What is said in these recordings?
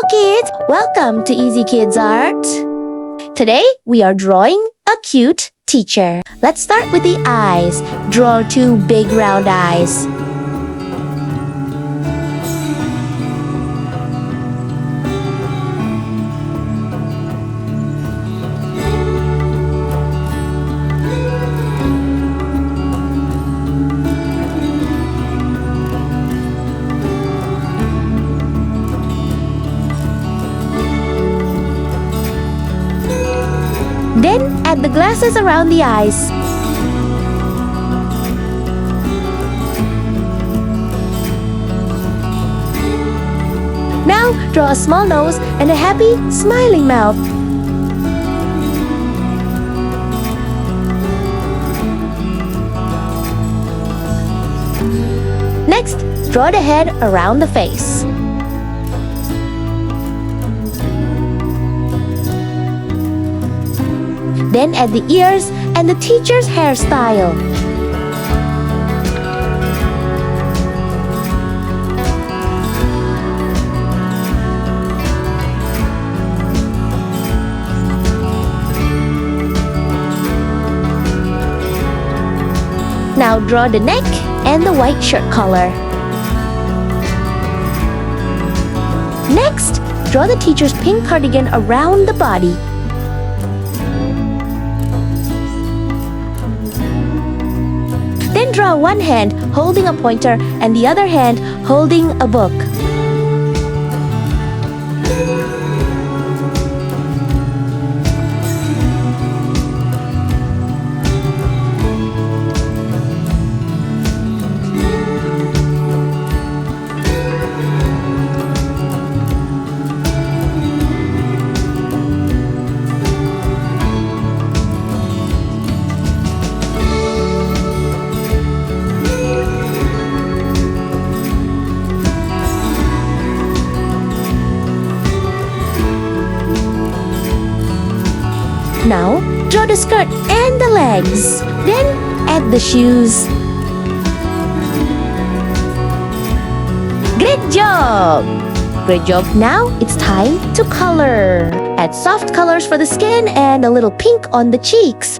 kids! Welcome to Easy Kids Art. Today we are drawing a cute teacher. Let's start with the eyes. Draw two big round eyes. Then add the glasses around the eyes. Now draw a small nose and a happy, smiling mouth. Next, draw the head around the face. Then add the ears and the teacher's hairstyle. Now draw the neck and the white shirt collar. Next, draw the teacher's pink cardigan around the body. Then draw one hand holding a pointer and the other hand holding a book. Now, draw the skirt and the legs. Then, add the shoes. Great job! Great job. Now, it's time to color. Add soft colors for the skin and a little pink on the cheeks.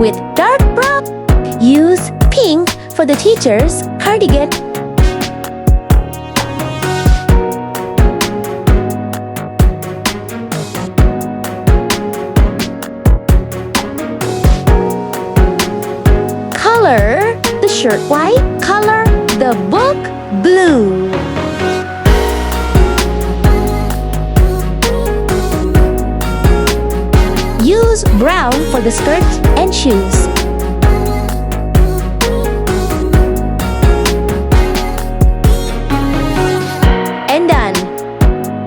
With dark brown, use pink for the teacher's cardigan. Color the shirt white, color the book blue. Use brown for the skirt and shoes. And done!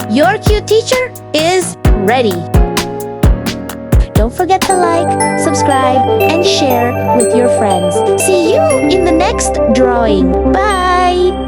Your cute teacher is ready! Don't forget to like, subscribe, and share with your friends. See you in the next drawing. Bye!